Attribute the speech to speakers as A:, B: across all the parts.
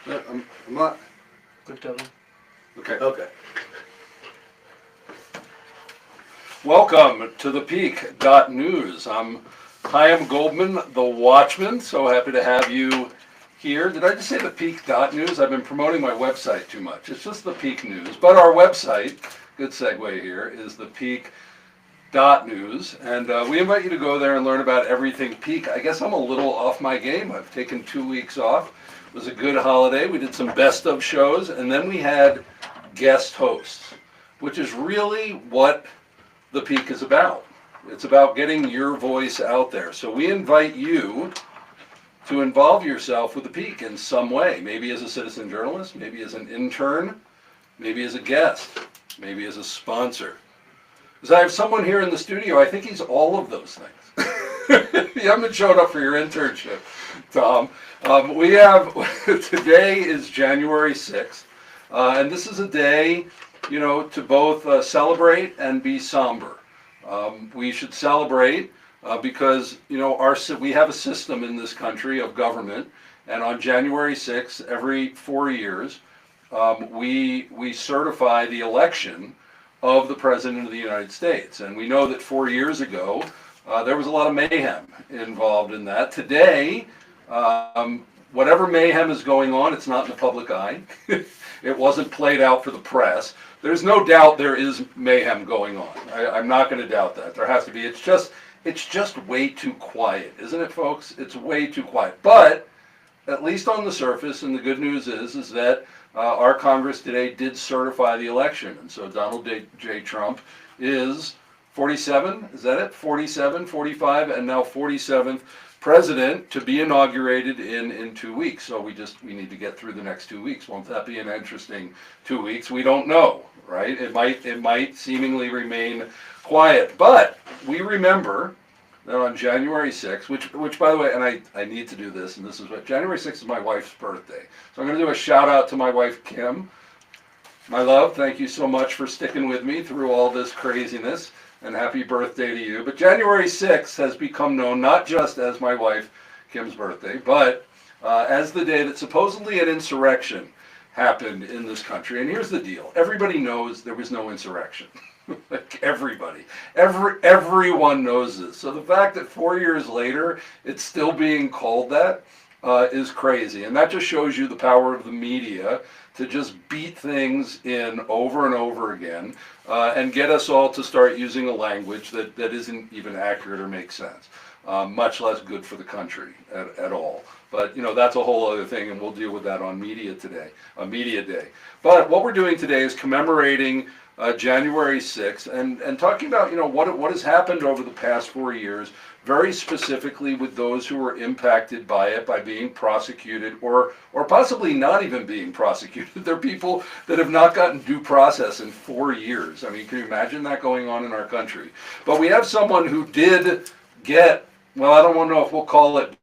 A: I'm not.
B: Good Tony.
A: Okay.
B: Okay.
A: Welcome to the Peak.News. I'm Chaim Goldman, the Watchman. So happy to have you here. Did I just say the Peak.News? I've been promoting my website too much. It's just the Peak News. But our website, good segue here, is the Peak.News. And we invite you to go there and learn about everything Peak. I guess I'm a little off my game. I've taken 2 weeks off. It was a good holiday. We did some best of shows. And then we had guest hosts, which is really what the Peak is about. It's about getting your voice out there. So we invite you to involve yourself with the Peak in some way, maybe as a citizen journalist, maybe as an intern, maybe as a guest, maybe as a sponsor. Because I have someone here in the studio, I think he's all of those things. You haven't showed up for your internship, Tom. Today is January 6th, and this is a day to both celebrate and be somber. We should celebrate because we have a system in this country of government, and on January 6th, every 4 years, we certify the election of the President of the United States. And we know that 4 years ago, there was a lot of mayhem involved in that. Today, whatever mayhem is going on, it's not in the public eye. It wasn't played out for the press. There's no doubt there is mayhem going on. I'm not going to doubt that. There has to be. It's just way too quiet, isn't it, folks? It's way too quiet. But at least on the surface, and the good news is that our Congress today did certify the election. And so Donald J. Trump is 47, is that it? 47, 45, and now 47th president to be inaugurated in 2 weeks. So we need to get through the next 2 weeks. Won't that be an interesting 2 weeks? We don't know, right? It might seemingly remain quiet, but we remember that on January 6th, which by the way, and I need to do this, and this is what January 6th is my wife's birthday. So I'm going to do a shout out to my wife Kim. My love, thank you so much for sticking with me through all this craziness. And happy birthday to you. But January 6th has become known not just as my wife Kim's birthday, but as the day that supposedly an insurrection happened in this country. And here's the deal. Everybody knows there was no insurrection. Like everybody. Everyone knows this. So the fact that 4 years later it's still being called that is crazy. And that just shows you the power of the media to just beat things in over and over again and get us all to start using a language that isn't even accurate or makes sense, much less good for the country at all. But that's a whole other thing, and we'll deal with that on Media Day. But what we're doing today is commemorating January 6th and talking about what has happened over the past 4 years, very specifically with those who were impacted by it, by being prosecuted or possibly not even being prosecuted. There are people that have not gotten due process in 4 years. I mean, can you imagine that going on in our country? But we have someone who did get, well, I don't want to know if we'll call it,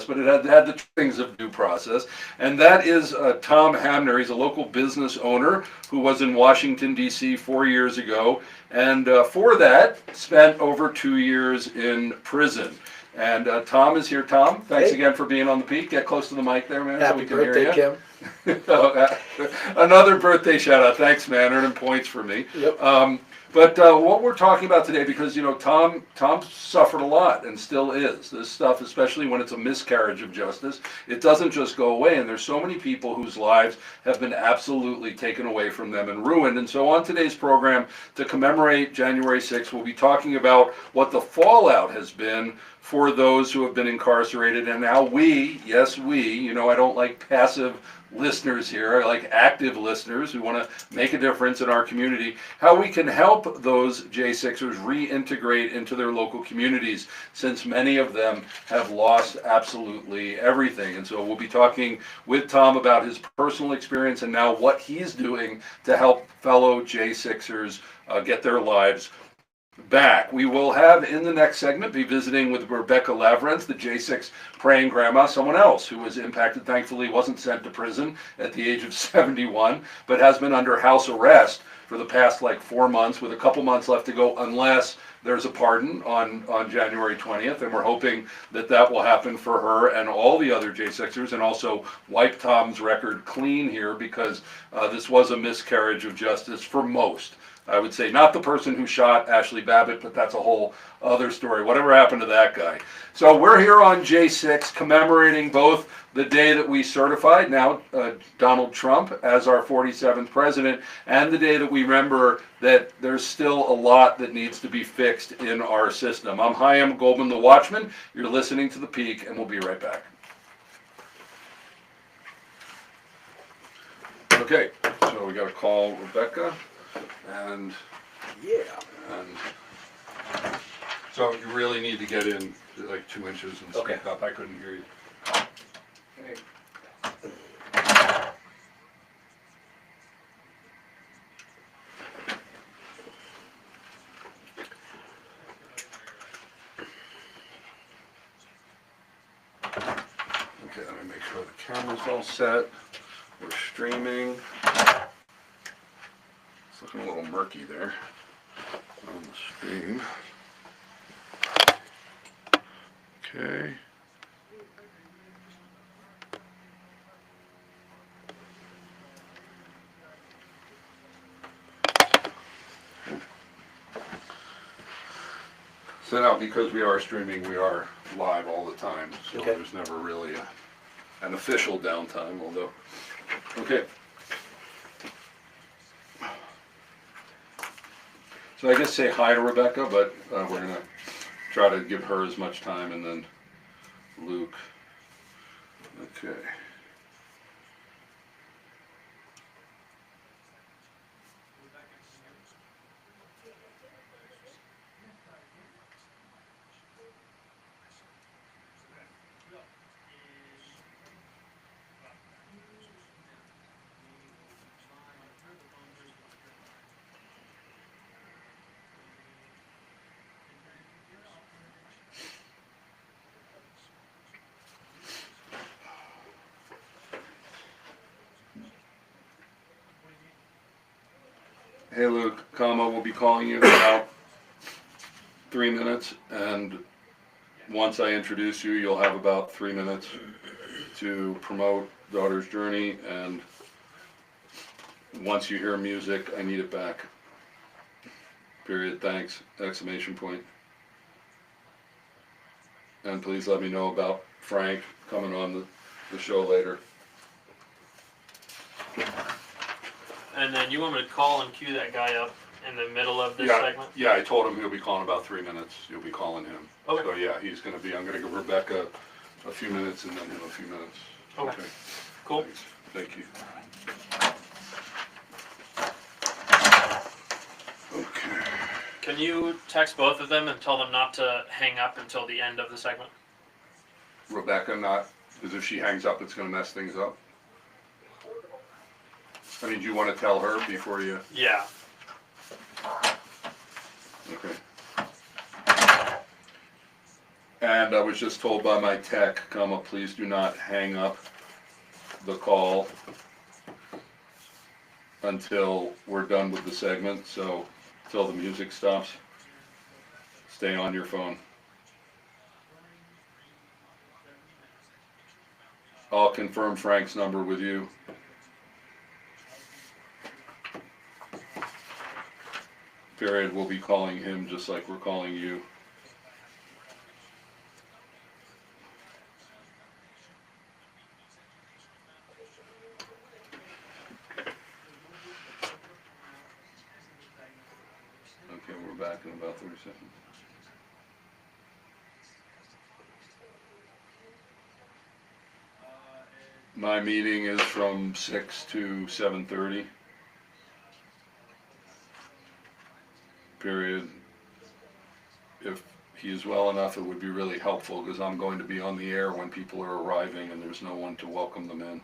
A: but it had the things of due process, and that is Tom Hamner. He's a local business owner who was in Washington, D.C. 4 years ago, and for that, spent over 2 years in prison. And Tom is here. Tom, thanks again for being on the Peak. Get close to the mic there, man, so we can hear you. Happy birthday, Kim. Another birthday shout out. Thanks, man. Earning points for me. Yep. But what we're talking about today, because Tom suffered a lot and still is. This stuff, especially when it's a miscarriage of justice, it doesn't just go away. And there's so many people whose lives have been absolutely taken away from them and ruined. And so on today's program, to commemorate January 6th, we'll be talking about what the fallout has been for those who have been incarcerated, and now yes we, I don't like passive listeners here, I like active listeners who want to make a difference in our community, how we can help those J6ers reintegrate into their local communities, since many of them have lost absolutely everything. And so we'll be talking with Tom about his personal experience and now what he's doing to help fellow J6ers get their lives back. We will have in the next segment be visiting with Rebecca Lavrens, the J6 praying grandma, someone else who was impacted, thankfully wasn't sent to prison at the age of 71, but has been under house arrest for the past like 4 months, with a couple months left to go, unless there's a pardon on January 20th, and we're hoping that that will happen for her and all the other J6ers, and also wipe Tom's record clean here, because this was a miscarriage of justice for most. I would say not the person who shot Ashley Babbitt, but that's a whole other story. Whatever happened to that guy? So we're here on J6 commemorating both the day that we certified now Donald Trump as our 47th president, and the day that we remember that there's still a lot that needs to be fixed in our system. I'm Chaim Goldman, the Watchman. You're listening to The Peak, and we'll be right back. Okay, so we got to call Rebecca. And so you really need to get in like 2 inches and speak up. I couldn't hear you.
B: Okay.
A: Okay, let me make sure the camera's all set. We're streaming. It's looking a little murky there on the stream. Okay. So now, because we are streaming, we are live all the time, so there's never really an official downtime, although, okay. So I guess say hi to Rebecca, but we're gonna try to give her as much time, and then Luke. Okay. Hey Luke, we'll be calling you in about 3 minutes, and once I introduce you, you'll have about 3 minutes to promote Daughter's Journey, and once you hear music, I need it back. Period, thanks, exclamation point. And please let me know about Frank coming on the show later.
C: And then you want me to call and cue that guy up in the middle of this segment?
A: Yeah, I told him he'll be calling about 3 minutes. You'll be calling him.
C: Okay.
A: So yeah, I'm gonna give Rebecca a few minutes and then him a few minutes.
C: Okay. Cool.
A: Thanks. Thank you. Okay.
C: Can you text both of them and tell them not to hang up until the end of the segment?
A: Rebecca, not, because if she hangs up, it's gonna mess things up. I mean, do you want to tell her before you?
C: Yeah.
A: Okay. And I was just told by my tech, please do not hang up the call until we're done with the segment, so till the music stops. Stay on your phone. I'll confirm Frank's number with you. Period, we'll be calling him just like we're calling you. Okay, we're back in about 30 seconds. My meeting is from 6 to 7:30. Period. If he is well enough, it would be really helpful, because I'm going to be on the air when people are arriving and there's no one to welcome them in.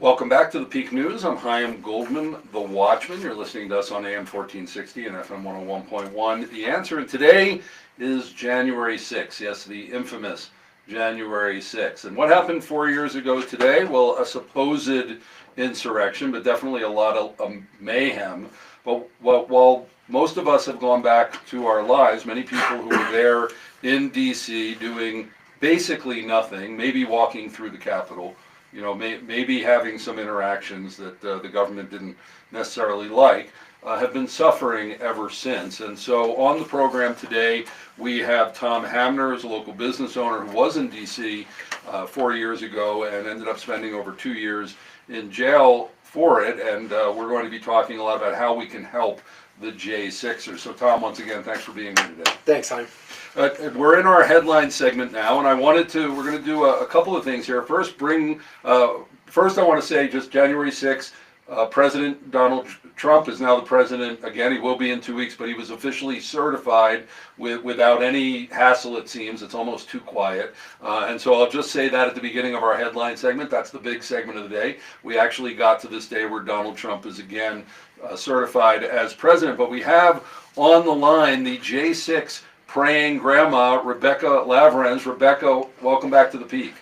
A: Welcome back to the Peak News. I'm Chaim Goldman, the Watchman. You're listening to us on AM 1460 and FM 101.1. The answer, and today is January 6th. Yes, the infamous January 6th. And what happened 4 years ago today? Well, a supposed insurrection, but definitely a lot of mayhem. But while most of us have gone back to our lives, many people who were there in D.C. doing basically nothing, maybe walking through the Capitol, you know, maybe having some interactions that the government didn't necessarily like, have been suffering ever since. And so on the program today, we have Tom Hamner, who's a local business owner who was in D.C. 4 years ago and ended up spending over 2 years in jail for it. And we're going to be talking a lot about how we can help the J6ers. So Tom, once again, thanks for being here today.
D: Thanks, Chaim.
A: We're in our headline segment now, and we're going to do a couple of things here. First, first I want to say just January 6th, President Donald Trump is now the president again. He will be in 2 weeks, but he was officially certified without any hassle, it seems. It's almost too quiet. And so I'll just say that at the beginning of our headline segment. That's the big segment of the day. We actually got to this day where Donald Trump is again certified as president. But we have on the line the J6 praying grandma, Rebecca Lavrens. Rebecca, welcome back to the Peak.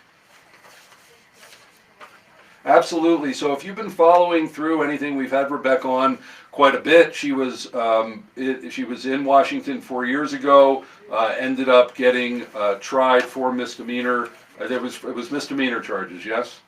A: Absolutely. So if you've been following through anything, we've had Rebecca on quite a bit. She was in Washington 4 years ago. Ended up getting tried for misdemeanor. It was misdemeanor charges. Yes.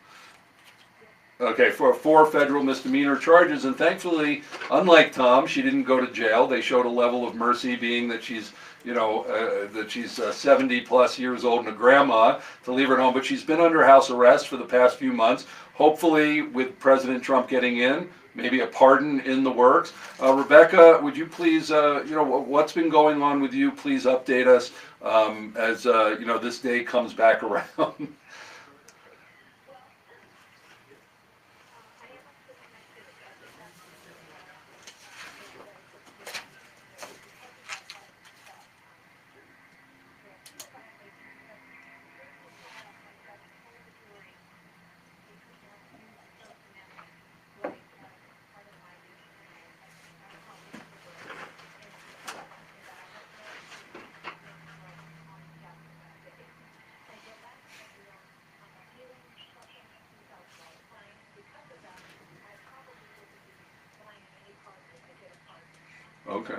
A: Okay, for 4 federal misdemeanor charges, and thankfully, unlike Tom, she didn't go to jail. They showed a level of mercy, being that she's, 70 plus years old and a grandma, to leave her at home. But she's been under house arrest for the past few months. Hopefully, with President Trump getting in, maybe a pardon in the works. Rebecca, would you please, what's been going on with you? Please update us as this day comes back around. Okay.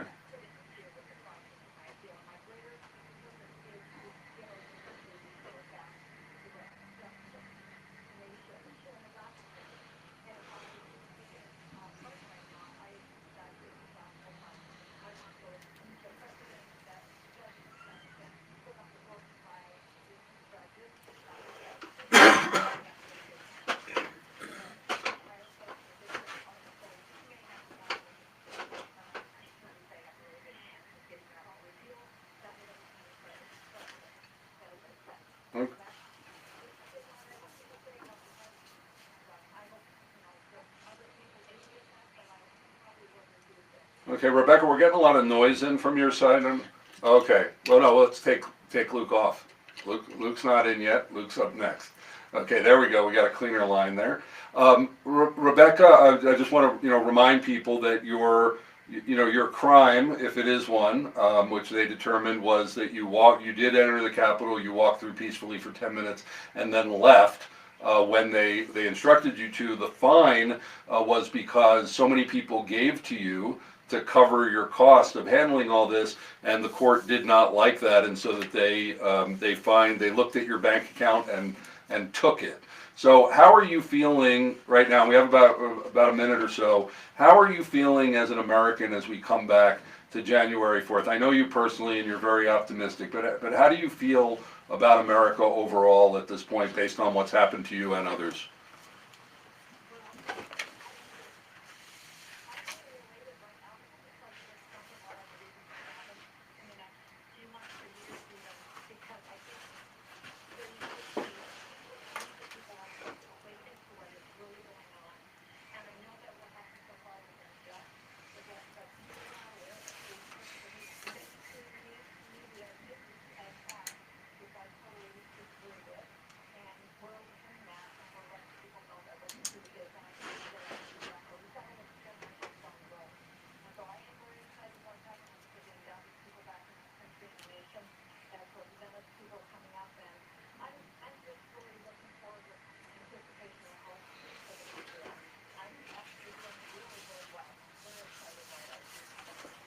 A: Okay, Rebecca, we're getting a lot of noise in from your side. Okay, well, no, let's take Luke off. Luke's not in yet. Luke's up next. Okay, there we go. We got a cleaner line there. Rebecca, I just want to remind people that your crime, if it is one, which they determined was that you did enter the Capitol, you walked through peacefully for 10 minutes and then left. When they instructed you to. The fine was because so many people gave to you to cover your cost of handling all this, and the court did not like that, and so that they looked at your bank account and took it. So how are you feeling right now? We have about a minute or so. How are you feeling as an American as we come back to January 4th? I know you personally, and you're very optimistic, but how do you feel about America overall at this point, based on what's happened to you and others?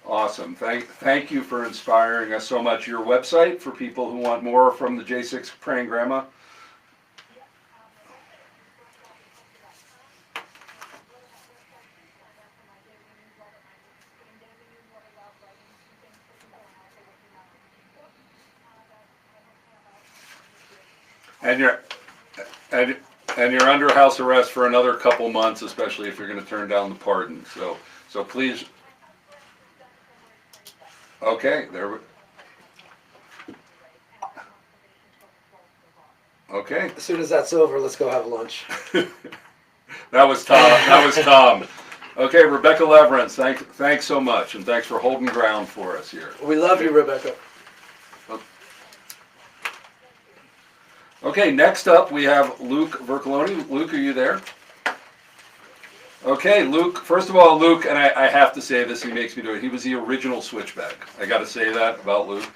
A: Awesome. Thank you for inspiring us so much. Your website for people who want more from the J6 Praying Grandma. And you're and you're under house arrest for another couple months, especially if you're going to turn down the pardon. So please. Okay, okay.
D: As soon as that's over, let's go have lunch.
A: That was Tom. That was Tom. Okay, Rebecca Leverance, thanks so much, and thanks for holding ground for us here.
D: We love you, Rebecca.
A: Okay, next up we have Luke Vercoloni. Luke, are you there? Okay, Luke, first of all, Luke, and I have to say this, he makes me do it, he was the original switchback. I got to say that about Luke.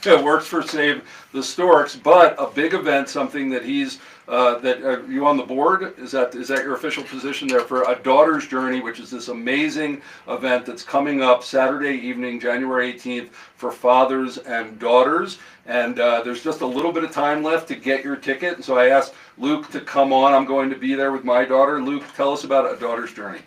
A: Works for Save the Storks, but a big event, something that he's, you on the board? Is that your official position there for A Daughter's Journey, which is this amazing event that's coming up Saturday evening, January 18th, for fathers and daughters. And there's just a little bit of time left to get your ticket. And so I asked Luke to come on. I'm going to be there with my daughter. Luke, tell us about A Daughter's Journey.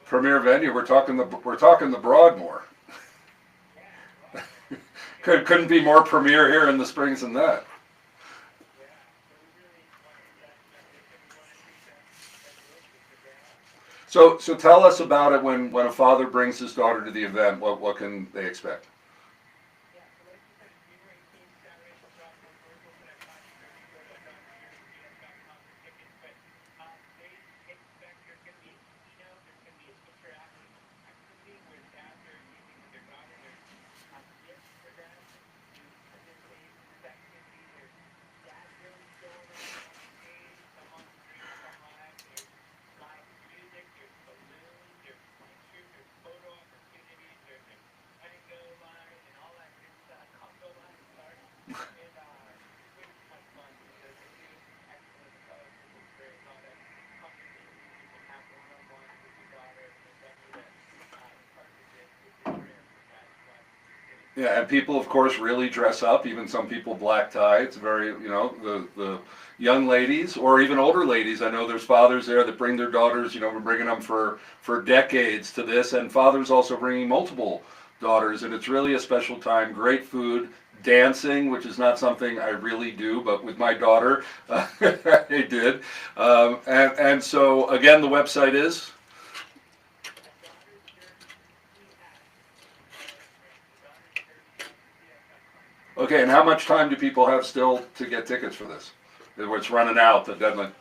A: Premier venue. We're talking the Broadmoor. Couldn't be more premier here in the Springs than that. So tell us about it when a father brings his daughter to the event. What can they expect? Yeah, and people, of course, really dress up. Even some people black tie. It's very, the young ladies or even older ladies. I know there's fathers there that bring their daughters. We're bringing them for decades to this, and fathers also bringing multiple daughters, and it's really a special time. Great food, dancing, which is not something I really do, but with my daughter, I did. And so again, the website is. Okay, and how much time do people have still to get tickets for this? It's running out, the deadline.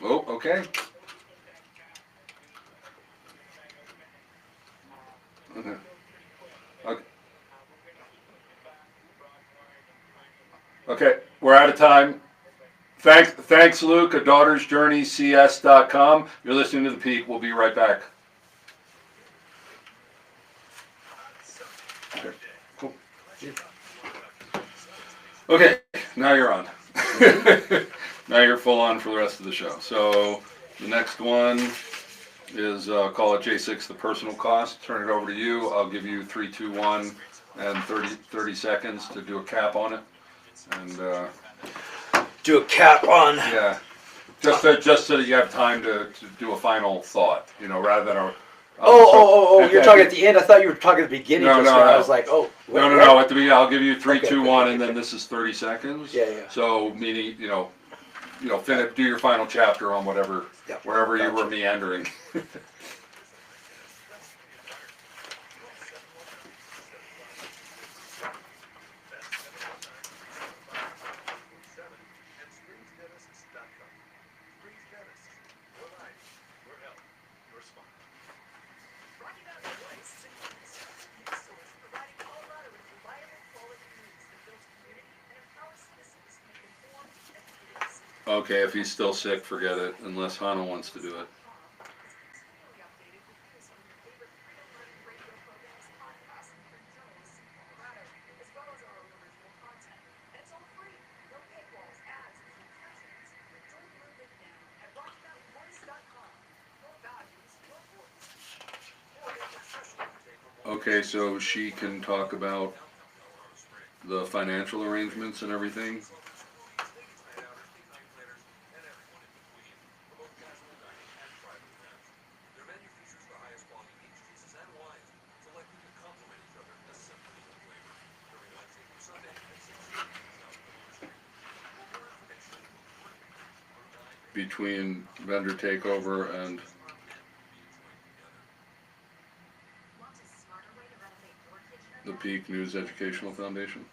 A: Oh, okay. Okay, we're out of time. Thanks, Luke. A Daughter's Journey, CS.com. You're listening to The Peak. We'll be right back. Okay, cool. Okay, now you're on. Now you're full on for the rest of the show. So the next one is call it J6, the personal cost. Turn it over to you. I'll give you 3, 2, 1, and 30 seconds to do a cap on it. And
D: do a cap on.
A: Yeah, just so that you have time to do a final thought, rather than a.
D: You're talking at the end. I thought you were talking at the beginning.
A: No.
D: I was like, oh.
A: No. At the beginning, I'll give you 3, 2, 1, and then this is 30 seconds.
D: Yeah.
A: So meaning, finish, do your final chapter on whatever,
D: Yep.
A: wherever you were
D: Gotcha.
A: meandering. Okay, if he's still sick, forget it, unless Hana wants to do it. Okay, so she can talk about the financial arrangements and everything. Between vendor takeover and the Peak News Educational Foundation.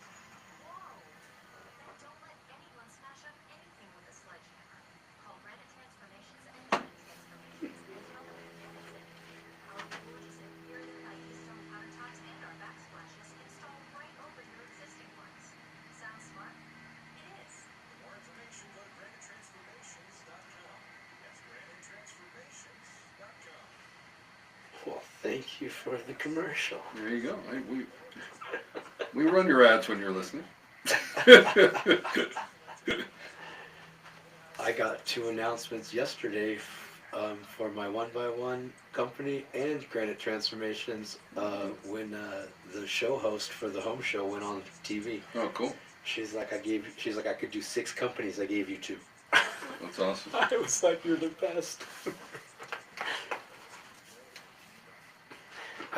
D: Well, thank you for the commercial.
A: There you go. We run your ads when you're listening.
D: I got 2 announcements yesterday for my 1x1 company and Granite Transformations when the show host for the home show went on TV.
A: Oh, cool.
D: She's like, I could do 6 companies. I gave you 2.
A: That's awesome.
D: I was like, you're the best.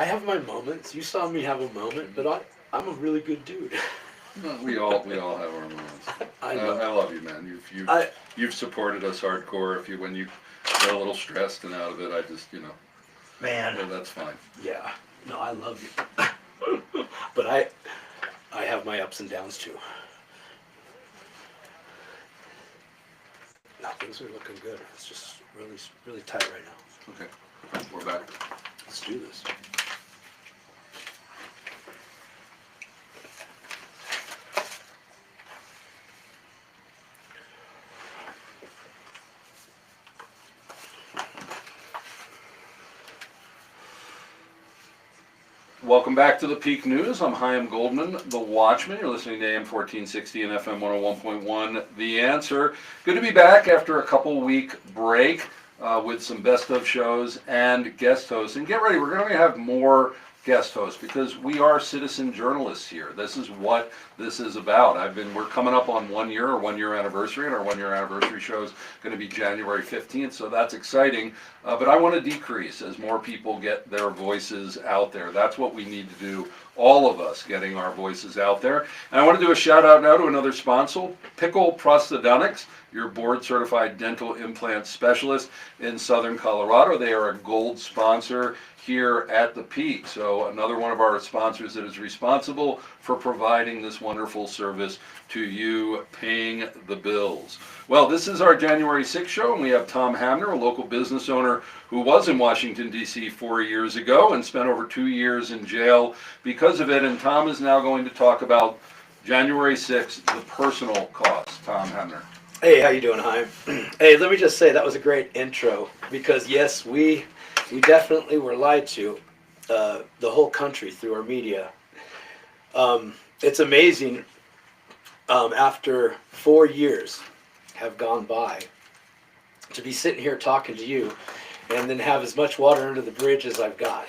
D: I have my moments. You saw me have a moment, but I'm a really good dude.
A: No, we all have our moments.
D: I
A: I
D: know.
A: love you, man. You've supported us hardcore. When you get a little stressed and out of it, I just
D: Man.
A: yeah, that's fine.
D: Yeah. No, I love you. But I have my ups and downs too. No, things are looking good. It's just really tight right now.
A: Okay, we're back.
D: Let's do this.
A: Welcome back to the Peak News. I'm Chaim Goldman, the Watchman. You're listening to AM 1460 and FM 101.1, The Answer. Good to be back after a couple-week break with some best of shows and guest hosts. And get ready, we're going to have more guest hosts because we are citizen journalists here. This is what this is about. We're coming up on 1 year, or 1 year anniversary, and our 1 year anniversary show is going to be January 15th, so that's exciting. But I want to decrease as more people get their voices out there. That's what we need to do, all of us getting our voices out there. And I want to do a shout out now to another sponsor, Pickle Prosthodontics, your board certified dental implant specialist in Southern Colorado. They are a gold sponsor here at the Peak. So another one of our sponsors that is responsible for providing this wonderful service to you, paying the bills. Well, this is our January 6th show, and we have Tom Hamner, a local business owner who was in Washington, D.C. 4 years ago and spent over 2 years in jail because of it. And Tom is now going to talk about January 6th, the personal cost. Tom Hamner.
D: Hey, how you doing, Chaim? Hey, let me just say that was a great intro because yes, we definitely were lied to, the whole country through our media. It's amazing. After 4 years have gone by, to be sitting here talking to you, and then have as much water under the bridge as I've got.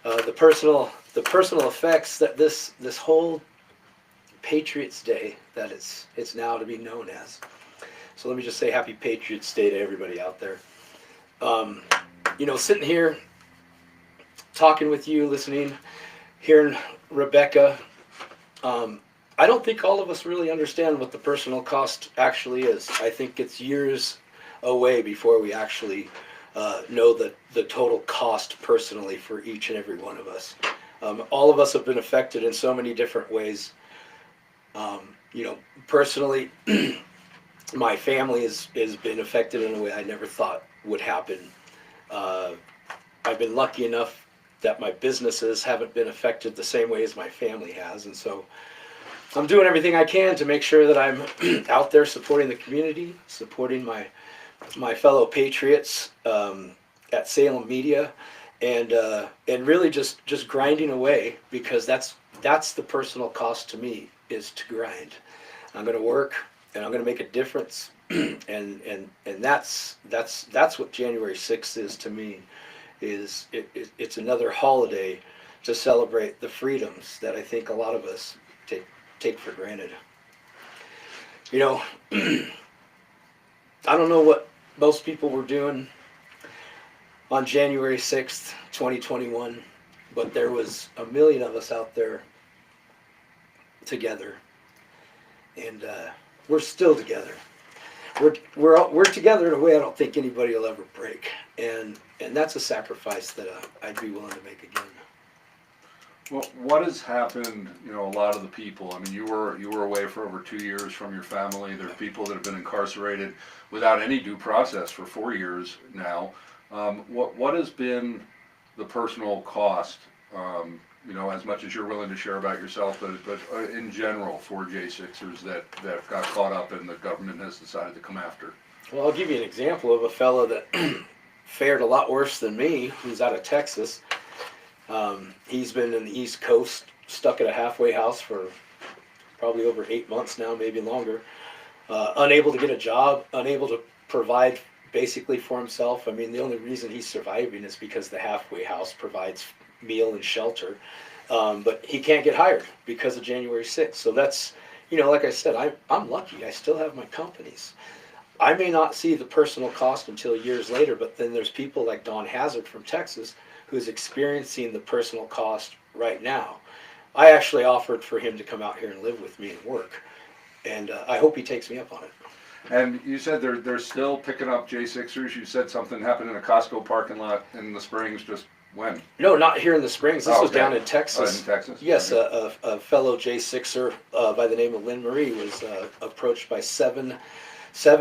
D: The personal effects that this whole Patriots Day that it's now to be known as. So let me just say Happy Patriots Day to everybody out there. Sitting here talking with you, listening, hearing Rebecca, I don't think all of us really understand what the personal cost actually is. I think it's years away before we actually know the total cost personally for each and every one of us. All of us have been affected in so many different ways. Personally, my family has been affected in a way I never thought would happen. I've been lucky enough that my businesses haven't been affected the same way as my family has, and so I'm doing everything I can to make sure that I'm out there supporting the community, supporting my fellow patriots at Salem Media, and really just grinding away, because that's the personal cost to me, is to grind. I'm going to work and I'm going to make a difference, and that's what January 6th is to me. It's another holiday to celebrate the freedoms that I think a lot of us take for granted. I don't know what most people were doing on January 6th, 2021, but there was a million of us out there together, and we're still together. We're together in a way I don't think anybody will ever break, and that's a sacrifice that I'd be willing to make again.
A: Well, what has happened, a lot of the people, I mean, you were away for over 2 years from your family. There are people that have been incarcerated without any due process for 4 years now. What has been the personal cost, as much as you're willing to share about yourself, but in general for J6ers that got caught up and the government has decided to come after?
D: Well, I'll give you an example of a fellow that fared a lot worse than me, who's out of Texas. He's been in the East Coast, stuck at a halfway house for probably over 8 months now, maybe longer, unable to get a job, unable to provide basically for himself. I mean, the only reason he's surviving is because the halfway house provides meal and shelter, but he can't get hired because of January 6th. So that's, like I said, I'm lucky. I still have my companies. I may not see the personal cost until years later, but then there's people like Don Hazard from Texas who's experiencing the personal cost right now. I actually offered for him to come out here and live with me and work, and I hope he takes me up on it.
A: And you said they're still picking up J6ers. You said something happened in a Costco parking lot in the Springs just when?
D: No, not here in the Springs. This was
A: okay.
D: down in Texas.
A: In Texas?
D: Yes,
A: Okay.
D: a fellow J6er by the name of Lynn Marie was approached by seven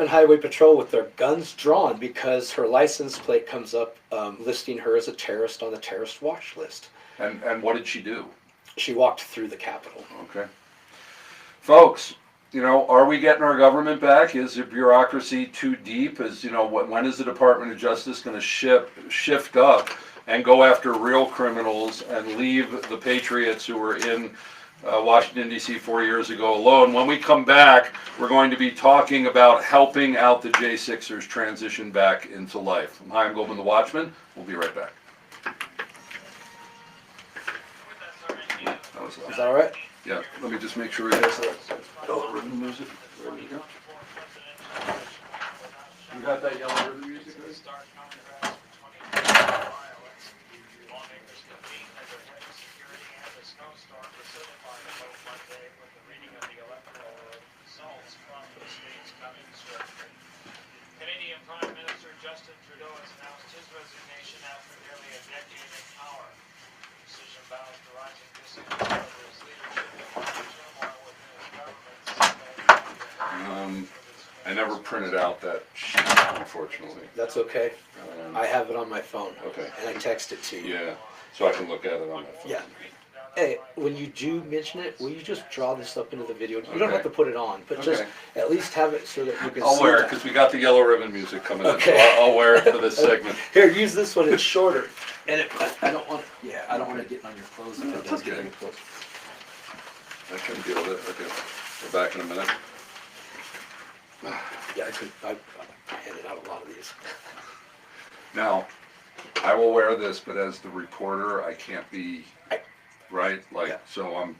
D: highway patrol with their guns drawn because her license plate comes up listing her as a terrorist on the terrorist watch list.
A: And what did she do?
D: She walked through the Capitol.
A: Okay. Folks, are we getting our government back? Is the bureaucracy too deep? When is the Department of Justice going to shift up and go after real criminals and leave the patriots who were in Washington, D.C. 4 years ago alone? When we come back, we're going to be talking about helping out the J6ers transition back into life. I'm Goldman the Watchman. We'll be right back.
D: Is that all right?
A: Yeah, let me just make sure he has that. Yellow ribbon music. Where did it go? You got that yellow ribbon music?
E: Canadian Prime Minister Justin Trudeau has announced his resignation after nearly a decade in power. The decision bows to rising disagreement over his leadership and turmoil within his government.
A: I never printed out that sheet, unfortunately.
D: That's okay. I have it on my phone.
A: Okay.
D: And I text it to you.
A: Yeah, so I can look at it on my phone.
D: Yeah. Hey, when you do mention it, will you just draw this up into the video? You don't
A: Okay.
D: have to put it on, but just
A: Okay.
D: at least have it so that you can
A: I'll
D: see
A: wear it
D: that.
A: because we got the yellow ribbon music coming
D: Okay.
A: in. So I'll wear it for this segment.
D: Here, use this one. It's shorter, and I don't want. Yeah, I don't want to get on your clothes if it
A: That's
D: does get
A: okay.
D: on your clothes.
A: I can deal with it. Okay, we're back in a minute.
D: Yeah, I handed out a lot of these.
A: Now, I will wear this, but as the reporter, I can't be right.
D: Yeah.
A: So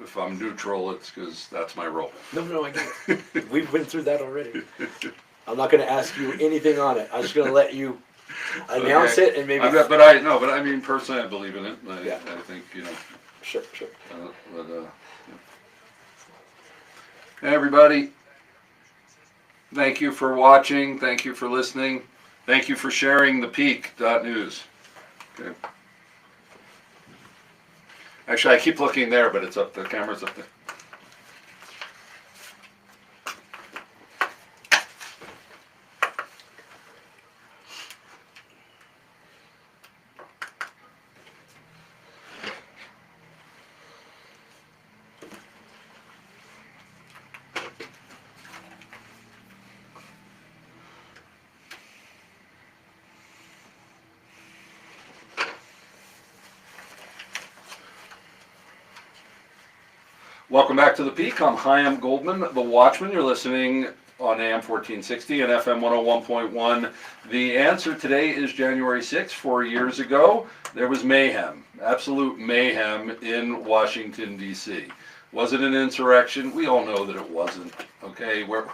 A: if I'm neutral, it's because that's my role.
D: No, I get it. We've been through that already. I'm not going to ask you anything on it. I'm just going to let you announce
A: Okay.
D: it and maybe.
A: But I mean, personally, I believe in it.
D: Yeah.
A: I think,
D: Sure.
A: but, Hey, everybody. Thank you for watching. Thank you for listening. Thank you for sharing the peak.news. Okay. Actually, I keep looking there, but it's up. The camera's up there. Welcome back to the Peak. I'm Chaim Goldman, the Watchman. You're listening on AM 1460 and FM 101.1. The answer today is January 6th. 4 years ago, there was mayhem, absolute mayhem in Washington, D.C. Was it an insurrection? We all know that it wasn't. Okay, where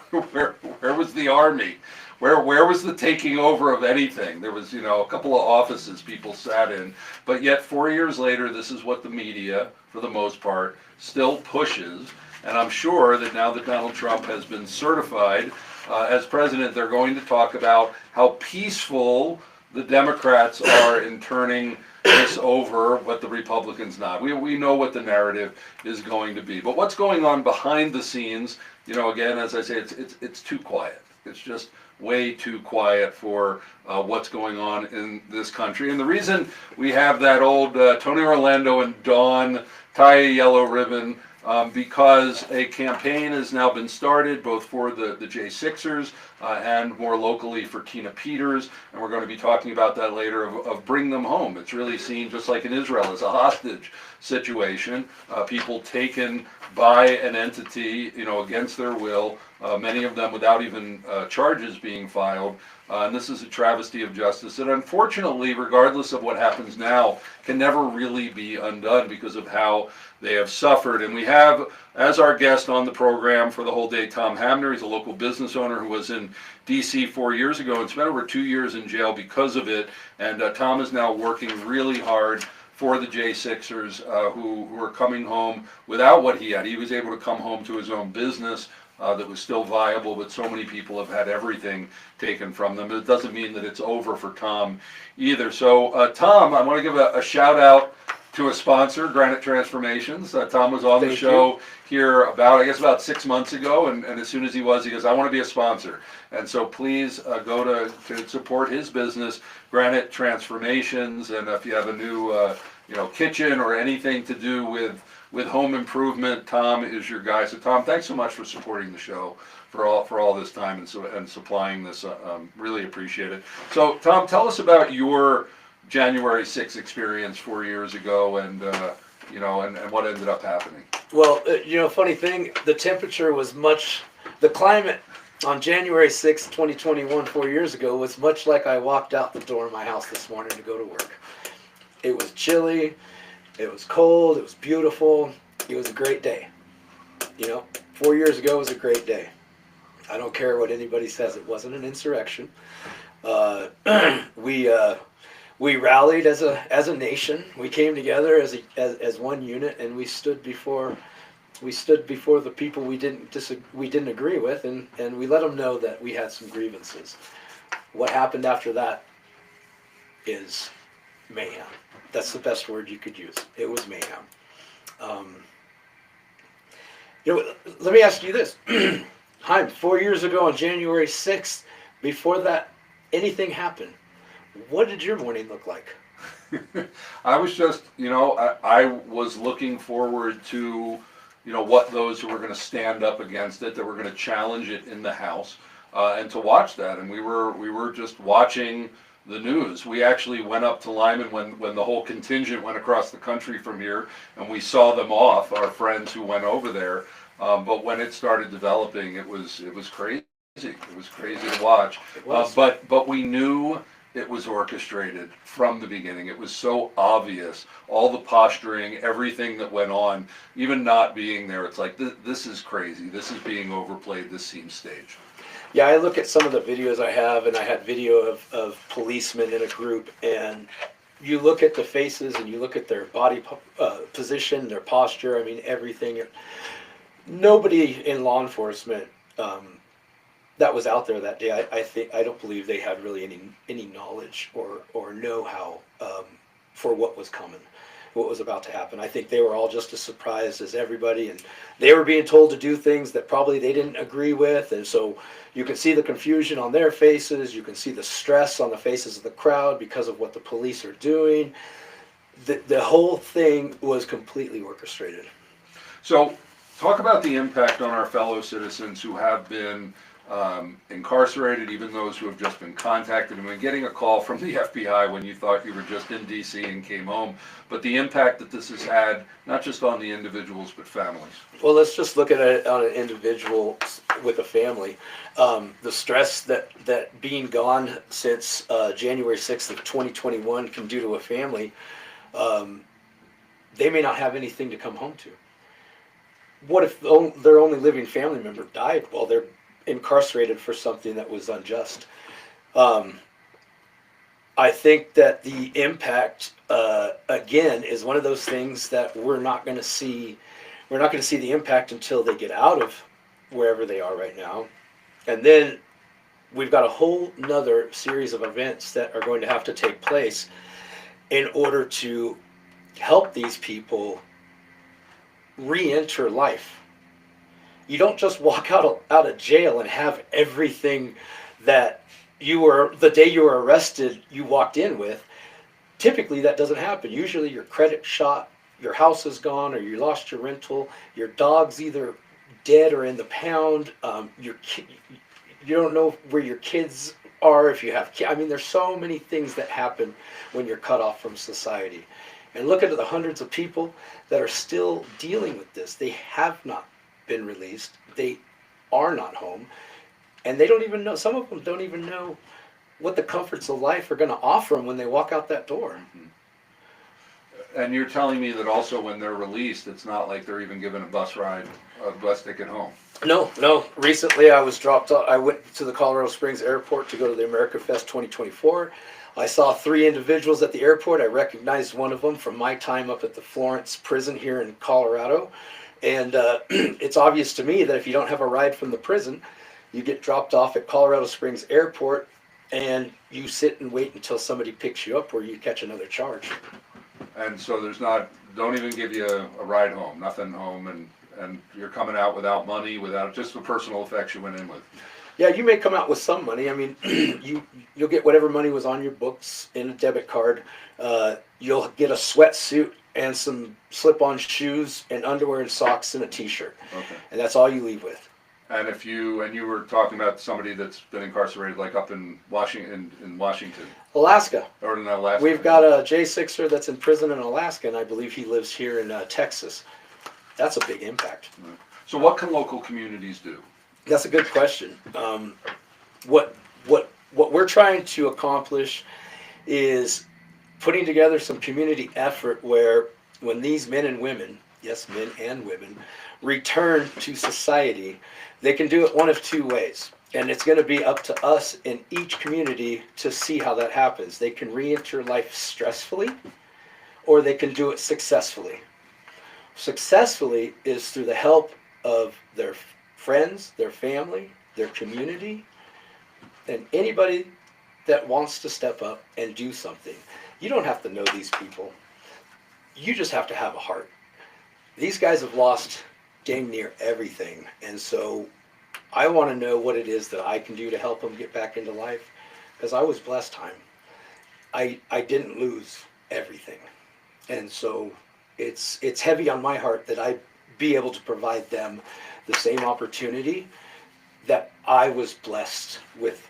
A: was the army? Where was the taking over of anything? There was, a couple of offices people sat in, but yet 4 years later, this is what the media, for the most part, still pushes. And I'm sure that now that Donald Trump has been certified as president, they're going to talk about how peaceful the Democrats are in turning this over, but the Republicans not. We know what the narrative is going to be. But what's going on behind the scenes, again, as I say, it's too quiet. It's just way too quiet for what's going on in this country. And the reason we have that old Tony Orlando and Dawn tie a yellow ribbon, because a campaign has now been started both for the J6ers and more locally for Tina Peters, and we're going to be talking about that later, of bring them home. It's really seen just like in Israel as a hostage situation, people taken by an entity, against their will, many of them without even charges being filed. And this is a travesty of justice that unfortunately, regardless of what happens now, can never really be undone because of how they have suffered. And we have, as our guest on the program for the whole day, Tom Hamner. He's a local business owner who was in D.C. 4 years ago and spent over 2 years in jail because of it. And Tom is now working really hard for the J6ers who are coming home without what he had. He was able to come home to his own business that was still viable, but so many people have had everything taken from them. It doesn't mean that it's over for Tom either. So Tom, I want to give a shout out to a sponsor, Granite Transformations. Tom was on the show here about 6 months ago, and as soon as he goes, I want to be a sponsor. And so please go to support his business, Granite Transformations, and if you have a new kitchen or anything to do with home improvement, Tom is your guy. So Tom, thanks so much for supporting the show for all this time and supplying this. Really appreciate it. So Tom, tell us about your January 6th experience 4 years ago, and what ended up happening.
D: Well, funny thing, the climate on January 6th, 2021, 4 years ago, was much like I walked out the door of my house this morning to go to work. It was chilly, it was cold, it was beautiful, it was a great day. 4 years ago was a great day. I don't care what anybody says, it wasn't an insurrection. We rallied as a nation. We came together as one unit, and we stood before the people we didn't agree with, and we let them know that we had some grievances. What happened after that is mayhem. That's the best word you could use. It was mayhem. Let me ask you this. Chaim, 4 years ago on January 6th, before that anything happened, what did your morning look like?
A: I was just, I was looking forward to, what those who were going to stand up against it, that were going to challenge it in the House, and to watch that. And we were just watching the news. We actually went up to Lyman when the whole contingent went across the country from here, and we saw them off, our friends who went over there. But when it started developing, it was crazy. It was crazy to watch. But we knew it was orchestrated from the beginning. It was so obvious, all the posturing, everything that went on, even not being there. It's like, this is crazy. This is being overplayed. This seems staged.
D: Yeah, I look at some of the videos I have, and I had video of policemen in a group, and you look at the faces and you look at their body position, their posture, everything. nobody in law enforcement that was out there that day, I don't believe they had really any knowledge or know-how for what was coming, what was about to happen. I think they were all just as surprised as everybody, and they were being told to do things that probably they didn't agree with, and so you can see the confusion on their faces, you can see the stress on the faces of the crowd because of what the police are doing. The whole thing was completely orchestrated.
A: So, talk about the impact on our fellow citizens who have been incarcerated, even those who have just been contacted. I mean, getting a call from the FBI when you thought you were just in DC and came home, but the impact that this has had, not just on the individuals, but families.
D: Well, let's just look at it on an individual with a family. The stress that being gone since January 6th of 2021 can do to a family. They may not have anything to come home to. What if their only living family member died while they're incarcerated for something that was unjust? I think that the impact, again, is one of those things that we're not going to see. We're not going to see the impact until they get out of wherever they are right now. And then we've got a whole nother series of events that are going to have to take place in order to help these people re-enter life. You don't just walk out of jail and have everything that you were, the day you were arrested, you walked in with. Typically that doesn't happen. Usually your credit shot, your house is gone, or you lost your rental, your dog's either dead or in the pound, you don't know where your kids are, if you have kids. I mean, there's so many things that happen when you're cut off from society. And look at the hundreds of people that are still dealing with this. They have not been released. They are not home. And they don't even know, some of them don't even know what the comforts of life are going to offer them when they walk out that door.
A: And you're telling me that also when they're released, it's not like they're even given a bus ride, a bus ticket home.
D: No. Recently I was dropped off. I went to the Colorado Springs airport to go to the America Fest 2024. I saw 3 individuals at the airport. I recognized one of them from my time up at the Florence prison here in Colorado. And it's obvious to me that if you don't have a ride from the prison, you get dropped off at Colorado Springs Airport and you sit and wait until somebody picks you up or you catch another charge.
A: And so don't even give you a ride home, nothing home, and you're coming out without money, without just the personal effects you went in with.
D: Yeah, you may come out with some money. I mean, you'll get whatever money was on your books in a debit card. You'll get a sweatsuit and some slip-on shoes and underwear and socks and a t-shirt.
A: Okay.
D: And that's all you leave with.
A: And you were talking about somebody that's been incarcerated, like up in Washington,
D: Alaska.
A: or in Alaska.
D: We've got a J6er that's in prison in Alaska, and I believe he lives here in Texas. That's a big impact.
A: So what can local communities do?
D: That's a good question. What we're trying to accomplish is putting together some community effort where when these men and women, yes, men and women, return to society, they can do it one of 2 ways. And it's going to be up to us in each community to see how that happens. They can re-enter life stressfully, or they can do it successfully. Successfully is through the help of their friends, their family, their community, and anybody that wants to step up and do something. You don't have to know these people. You just have to have a heart. These guys have lost dang near everything, and so I want to know what it is that I can do to help them get back into life, because I was blessed time. I didn't lose everything, and so it's heavy on my heart that I be able to provide them the same opportunity that I was blessed with.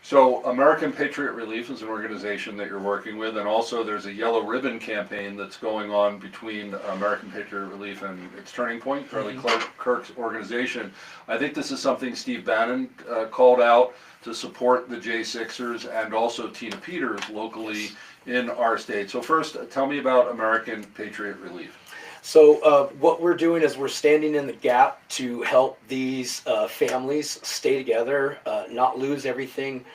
A: So American Patriot Relief is an organization that you're working with, and also there's a Yellow Ribbon campaign that's going on between American Patriot Relief and its Turning Point, Charlie Kirk's organization. I think this is something Steve Bannon called out to support the J6ers and also Tina Peters locally in our state. So first, tell me about American Patriot Relief.
D: So what we're doing is we're standing in the gap to help these families stay together, not lose everything.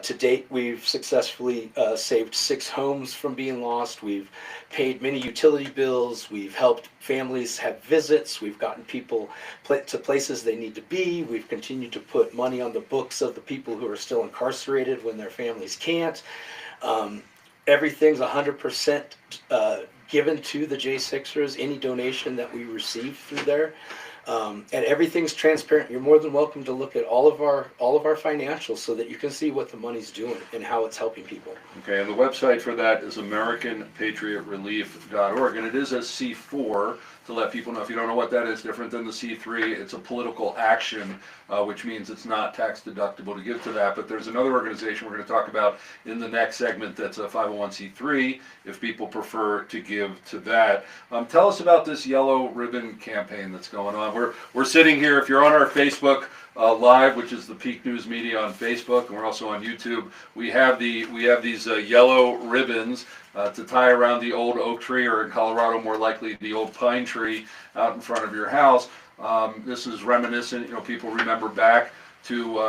D: To date, we've successfully saved 6 homes from being lost. We've paid many utility bills. We've helped families have visits. We've gotten people to places they need to be. We've continued to put money on the books of the people who are still incarcerated when their families can't. Everything's 100% given to the J6ers, any donation that we receive through there. And everything's transparent. You're more than welcome to look at all of our financials so that you can see what the money's doing and how it's helping people.
A: Okay, and the website for that is AmericanPatriotRelief.org, and it is a C4, to let people know. If you don't know what that is, different than the C3, it's a political action, which means it's not tax deductible to give to that. But there's another organization we're going to talk about in the next segment that's a 501c3, if people prefer to give to that. Tell us about this Yellow Ribbon campaign that's going on. We're sitting here, if you're on our Facebook Live, which is the Peak News Media on Facebook, and we're also on YouTube. We have these yellow ribbons to tie around the old oak tree, or in Colorado, more likely the old pine tree out in front of your house. This is reminiscent. People remember back to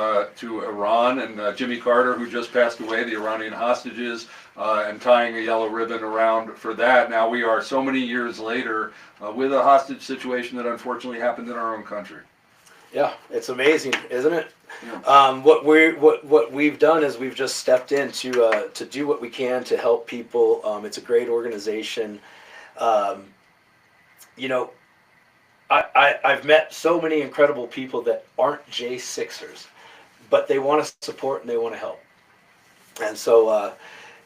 A: Iran and Jimmy Carter, who just passed away, the Iranian hostages, and tying a yellow ribbon around for that. Now we are so many years later with a hostage situation that unfortunately happened in our own country.
D: Yeah, it's amazing, isn't it?
A: Yeah.
D: What we've done is we've just stepped in to do what we can to help people. It's a great organization. I've met so many incredible people that aren't J6ers, but they want to support and they want to help. And so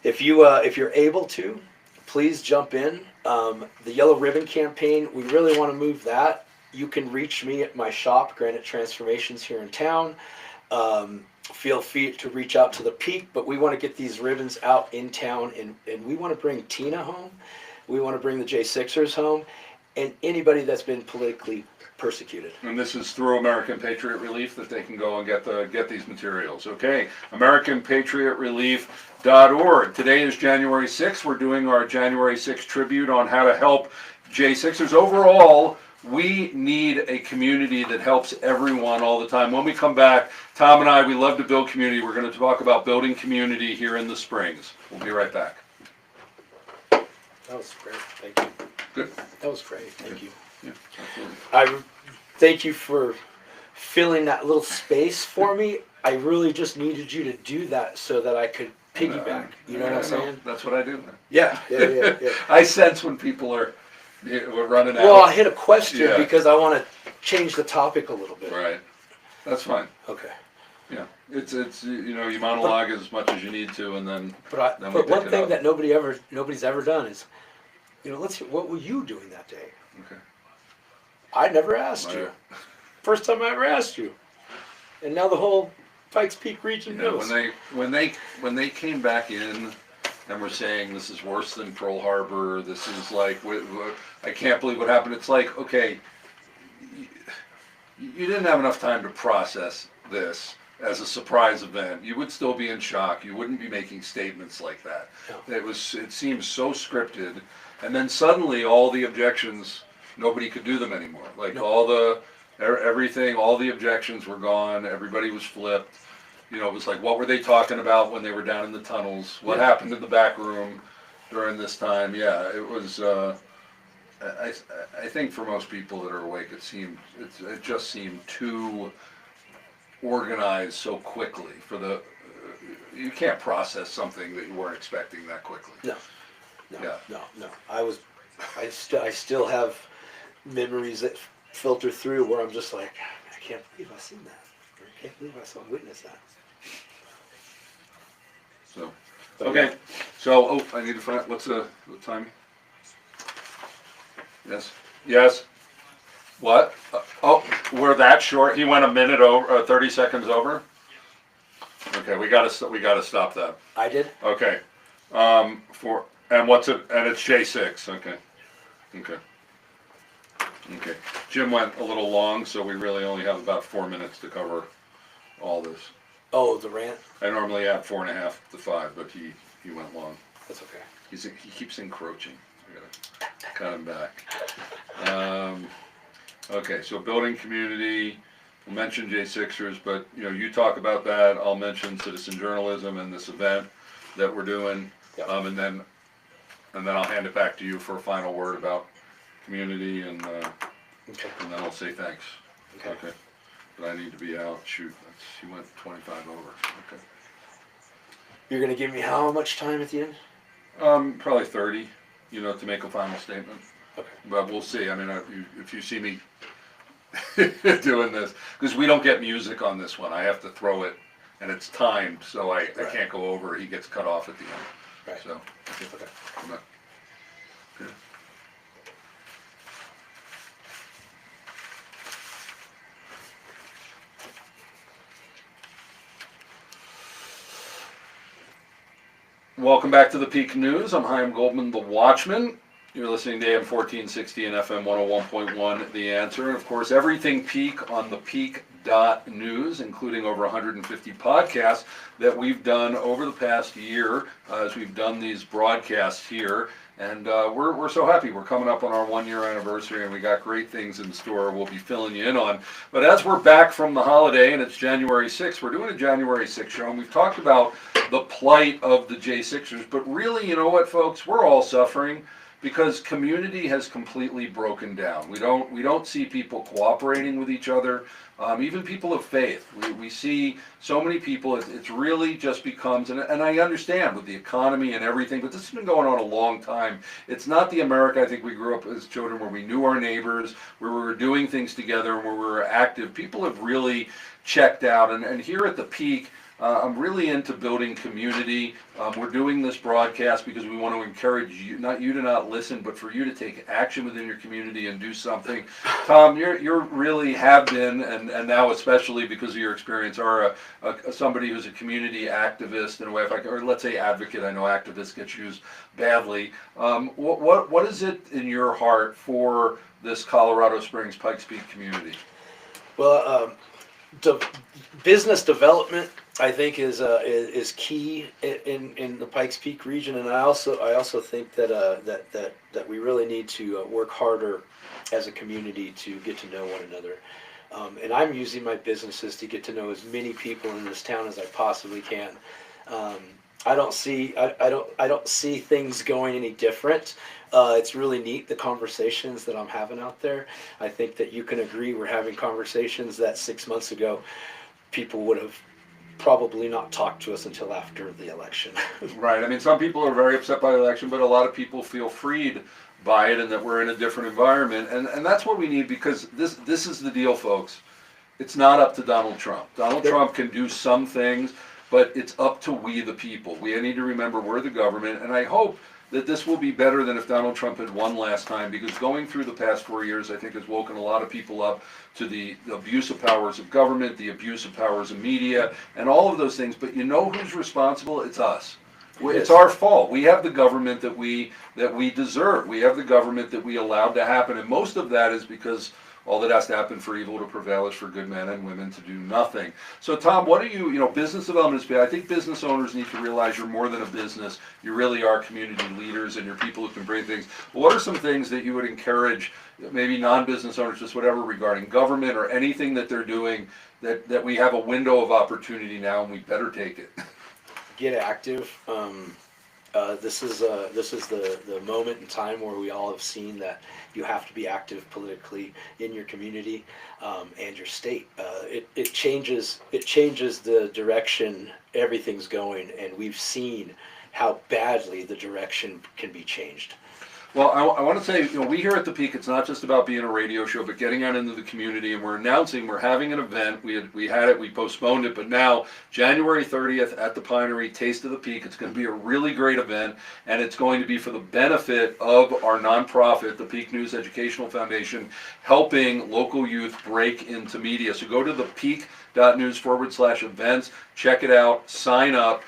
D: if you're able to, please jump in. The Yellow Ribbon campaign, we really want to move that. You can reach me at my shop, Granite Transformations, here in town. Feel free to reach out to the Peak, but we want to get these ribbons out in town, and we want to bring Tina home. We want to bring the J6ers home, and anybody that's been politically persecuted.
A: And this is through American Patriot Relief that they can go and get these materials. Okay, AmericanPatriotRelief.org. Today is January 6th. We're doing our January 6th tribute on how to help J6ers. Overall, we need a community that helps everyone all the time. When we come back, Tom and I, we love to build community. We're going to talk about building community here in the Springs. We'll be right back.
D: That was great. Thank you.
A: Good.
D: That was great. Thank you.
A: Yeah, absolutely.
D: I thank you for filling that little space for me. I really just needed you to do that so that I could piggyback. You know what I'm saying?
A: That's what I do.
D: Yeah.
A: I sense when people are we're running out.
D: Well, I hit a question
A: Yeah.
D: because I want to change the topic a little bit.
A: Right. That's fine.
D: Okay.
A: Yeah. It's you monologue as much as you need to, and then
D: But
A: Then we pick
D: one
A: it
D: thing
A: up.
D: that nobody's ever done is, let's hear, what were you doing that day?
A: okay.
D: I never asked you. First time I ever asked you, and now the whole Pikes Peak region knows.
A: When they came back in and were saying this is worse than Pearl Harbor, this is like I can't believe what happened. It's like, okay, you didn't have enough time to process this as a surprise event. You would still be in shock. You wouldn't be making statements like that.
D: No.
A: It seems so scripted, and then suddenly all the objections, nobody could do them anymore. Like
D: No.
A: everything, all the objections were gone. Everybody was flipped. It was like, what were they talking about when they were down in the tunnels? What happened in the back room during this time? Yeah, it was. I think for most people that are awake, it just seemed too organized so quickly. You can't process something that you weren't expecting that quickly.
D: No.
A: Yeah.
D: No. I still have memories that filter through where I'm just like, I can't believe I seen that. I can't believe I witnessed that.
A: So, okay. So, I need to find what's the time? Yes. What? We're that short. He went a minute over, 30 seconds over. Okay, we gotta stop that.
D: I did.
A: Okay. And what's it? And it's J6. Okay. Jim went a little long, so we really only have about 4 minutes to cover all this.
D: Oh, the rant.
A: I normally have 4.5 to 5, but he went long.
D: That's okay.
A: He keeps encroaching. I gotta cut him back. Okay, so building community, we'll mention J6ers, but you talk about that. I'll mention citizen journalism and this event that we're doing.
D: Yep.
A: And then I'll hand it back to you for a final word about community and
D: Okay.
A: then I'll say thanks.
D: Okay.
A: But I need to be out. Shoot, he went 25 over. Okay.
D: You're gonna give me how much time at the end?
A: Probably 30, to make a final statement.
D: Okay.
A: But we'll see. I mean, if you see me doing this, because we don't get music on this one. I have to throw it, and it's timed, so I
D: Right.
A: can't go over. He gets cut off at the end.
D: Right.
A: So,
D: Okay.
A: I'm not- okay. Welcome back to the Peak News. I'm Chaim Goldman, the Watchman. You're listening to AM 1460 and FM 101.1, The Answer. And of course, everything Peak on the Peak.News, including over 150 podcasts that we've done over the past year as we've done these broadcasts here. And we're so happy. We're coming up on our 1-year anniversary, and we got great things in store we'll be filling you in on. But as we're back from the holiday, and it's January 6th, we're doing a January 6th show, and we've talked about the plight of the J6ers. But really, you know what, folks? We're all suffering because community has completely broken down. We don't see people cooperating with each other, even people of faith. We see so many people, it's really just becomes, and I understand with the economy and everything, but this has been going on a long time. It's not the America I think we grew up as children where we knew our neighbors, where we were doing things together, and where we were active. People have really checked out, and here at the Peak, I'm really into building community. We're doing this broadcast because we want to encourage you to not listen, but for you to take action within your community and do something. Tom, you're really have been, and now especially because of your experience, are somebody who's a community activist in a way, or let's say advocate. I know activist gets used badly. What is it in your heart for this Colorado Springs Pikes Peak community?
D: Well, business development, I think, is key in the Pikes Peak region, and I also think that we really need to work harder as a community to get to know one another. And I'm using my businesses to get to know as many people in this town as I possibly can. I don't see things going any different. It's really neat, the conversations that I'm having out there. I think that you can agree we're having conversations that 6 months ago people would have probably not talked to us until after the election.
A: Right. I mean, some people are very upset by the election, but a lot of people feel freed by it and that we're in a different environment. And that's what we need, because this is the deal, folks. It's not up to Donald Trump. Donald Trump can do some things, but it's up to we the people. We need to remember we're the government, and I hope that this will be better than if Donald Trump had won last time, because going through the past 4 years, I think, has woken a lot of people up to the abuse of powers of government, the abuse of powers of media, and all of those things. But you know who's responsible? It's us. It's our fault. We have the government that we deserve. We have the government that we allowed to happen, and most of that is because all that has to happen for evil to prevail is for good men and women to do nothing. So, Tom, what are business development is big. I think business owners need to realize you're more than a business. You really are community leaders, and you're people who can bring things. What are some things that you would encourage, maybe non-business owners, just whatever, regarding government or anything that they're doing, that we have a window of opportunity now and we better take it?
D: Get active. This is the moment in time where we all have seen that you have to be active politically in your community and your state. It changes the direction everything's going, and we've seen how badly the direction can be changed.
A: Well, I want to say, we here at the Peak, it's not just about being a radio show, but getting out into the community, and we're announcing we're having an event. We postponed it, but now January 30th at the Pinery, Taste of the Peak. It's going to be a really great event, and it's going to be for the benefit of our nonprofit, the Peak News Educational Foundation, helping local youth break into media. So go to the peak.news/events, check it out, sign up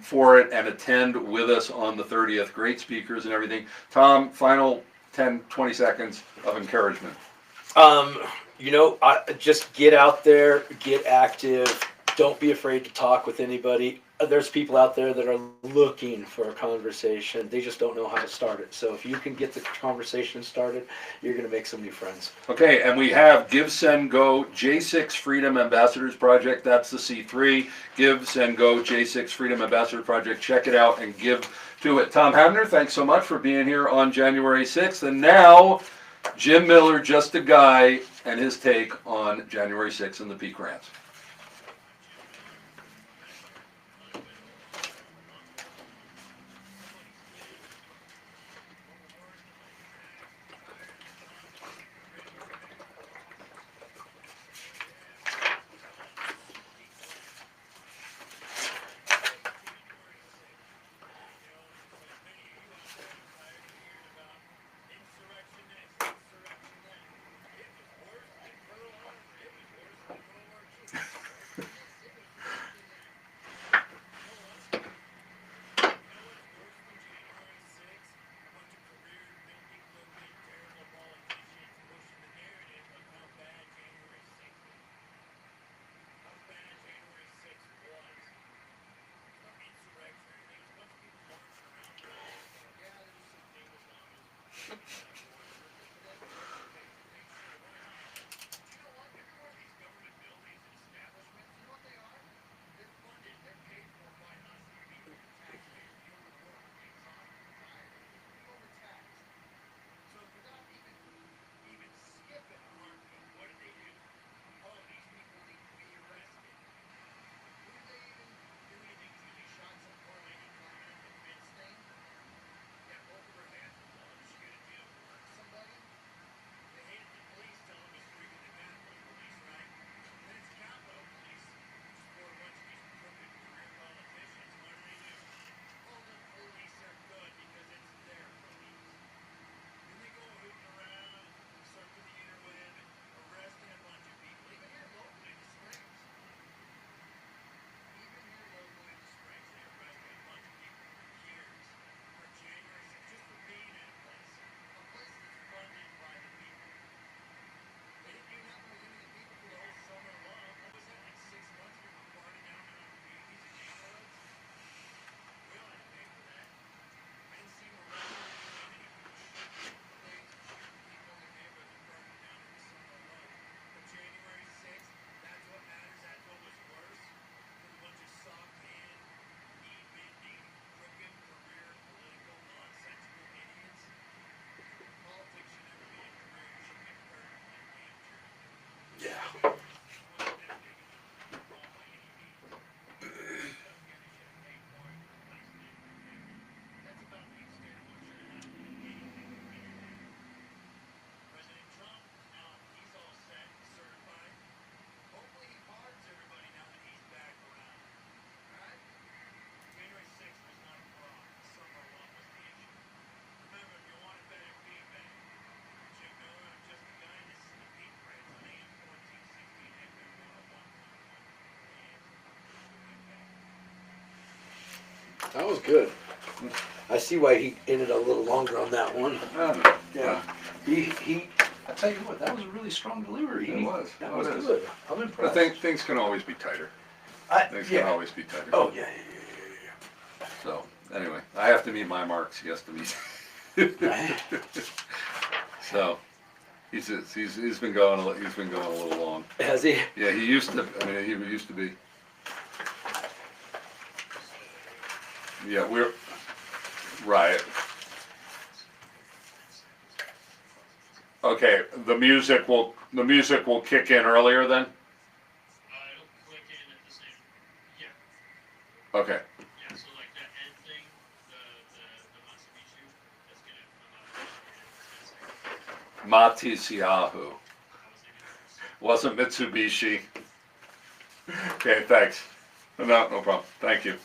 A: for it, and attend with us on the 30th. Great speakers and everything. Tom, final 10-20 seconds of encouragement.
D: Just get out there, get active. Don't be afraid to talk with anybody. there's people out there that are looking for a conversation. They just don't know how to start it. So if you can get the conversation started, you're going to make some new friends.
A: Okay, and we have Give, Send, Go, J6 Freedom Ambassadors Project. That's the C3. Give, Send, Go, J6 Freedom Ambassador Project. Check it out and give to it. Tom Habner, thanks so much for being here on January 6th. And now, Jim Miller, just a guy, and his take on January 6th and the peak rants.
D: That was good. I see why he ended a little longer on that one.
A: Yeah.
D: He. I tell you what, that was a really strong delivery.
A: It was.
D: That
A: Oh,
D: was
A: it is.
D: good. I'm
A: I
D: impressed.
A: think things can always be tighter. Things can
D: Yeah.
A: always be tighter.
D: Oh yeah.
A: So, anyway, I have to meet my marks. He has to meet. So, he's been going a little long.
D: Has he?
A: Yeah, he used to. I mean, he used to be. Yeah, we're right. Okay, the music will kick in earlier then.
C: It'll click in at the same. Yeah.
A: Okay.
C: Yeah. So like that end thing, the Matsubishi, that's gonna come out.
A: Matisiahu. Wasn't Mitsubishi. Okay, thanks. No problem. Thank you.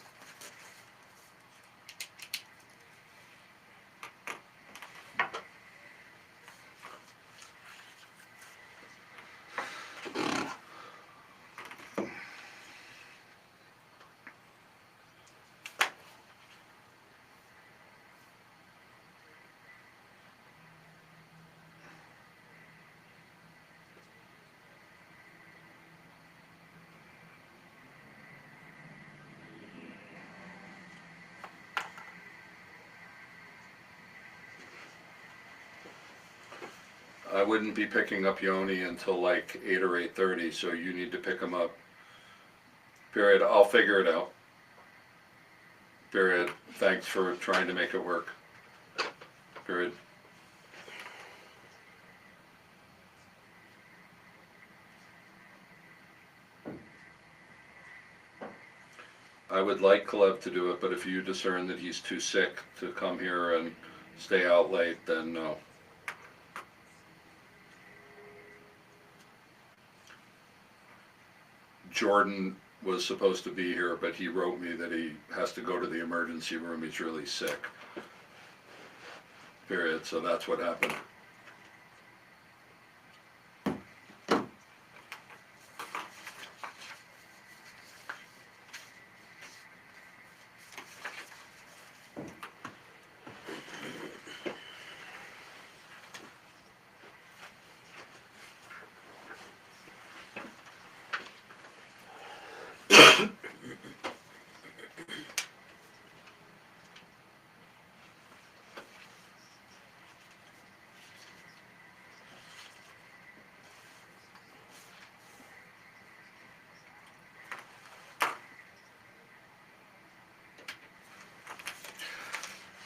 A: I wouldn't be picking up Yoni until like 8 or 8:30, so you need to pick him up. Period. I'll figure it out. Period. Thanks for trying to make it work. Period. I would like Kalev to do it, but if you discern that he's too sick to come here and stay out late, then no. Jordan was supposed to be here, but he wrote me that he has to go to the emergency room. He's really sick. Period. So that's what happened.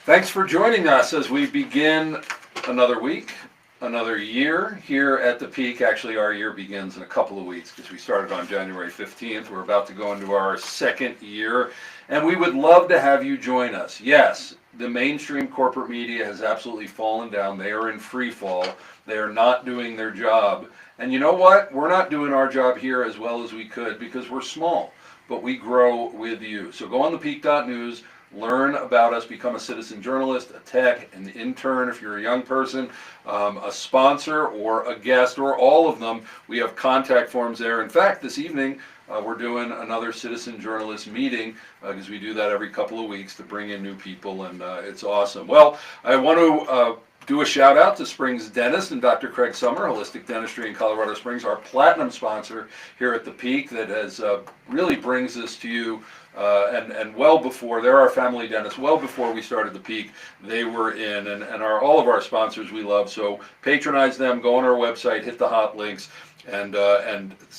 A: Thanks for joining us as we begin another week, another year here at the Peak. Actually, our year begins in a couple of weeks because we started on January 15th. We're about to go into our second year, and we would love to have you join us. Yes, the mainstream corporate media has absolutely fallen down. They are in free fall. They are not doing their job. And you know what? We're not doing our job here as well as we could because we're small, but we grow with you. So go on thepeak.news. Learn about us, become a citizen journalist, a tech, an intern if you're a young person, a sponsor or a guest or all of them. We have contact forms there. In fact, this evening we're doing another citizen journalist meeting because we do that every couple of weeks to bring in new people, and it's awesome. Well, I want to do a shout out to Springs Dentist and Dr. Craig Summer, Holistic Dentistry in Colorado Springs, our platinum sponsor here at the Peak that has really brings us to you. And well before, they're our family dentist, well before we started the Peak, they were in, and all of our sponsors we love, so patronize them, go on our website, hit the hot links, and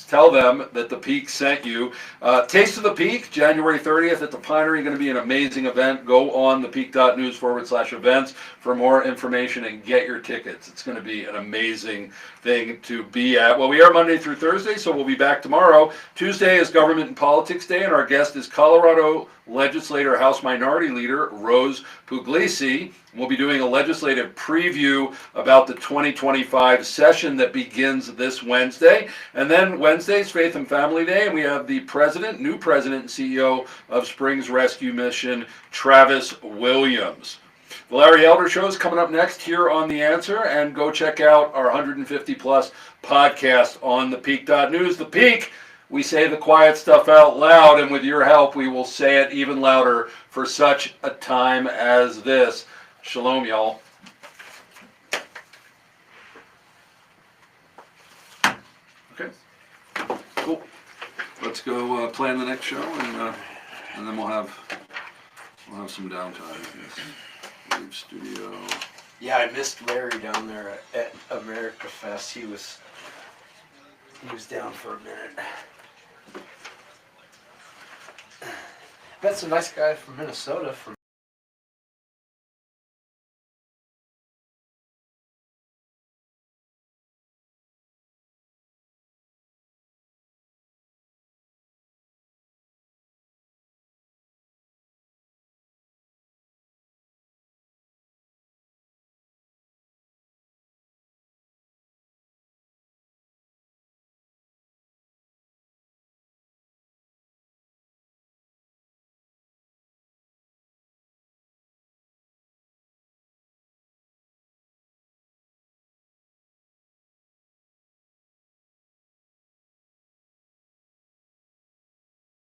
A: tell them that the Peak sent you. Taste of the Peak, January 30th at the Pinery, going to be an amazing event. Go on thepeak.news/events for more information and get your tickets. It's going to be an amazing thing to be at. Well, we are Monday through Thursday, so we'll be back tomorrow. Tuesday is Government and Politics Day, and our guest is Colorado Legislator House Minority Leader Rose Puglisi. We'll be doing a legislative preview about the 2025 session that begins this Wednesday. And then Wednesday's Faith and Family Day, and we have the new president and CEO of Springs Rescue Mission, Travis Williams. The Larry Elder Show is coming up next here on The Answer, and go check out our 150 plus podcast on thepeak.news. The Peak, we say the quiet stuff out loud, and with your help, we will say it even louder for such a time as this. Shalom, y'all. Okay, cool. Let's go plan the next show, and then we'll have some downtime. Leave studio.
D: Yeah, I missed Larry down there at America Fest. He was down for a minute. That's a nice guy from Minnesota.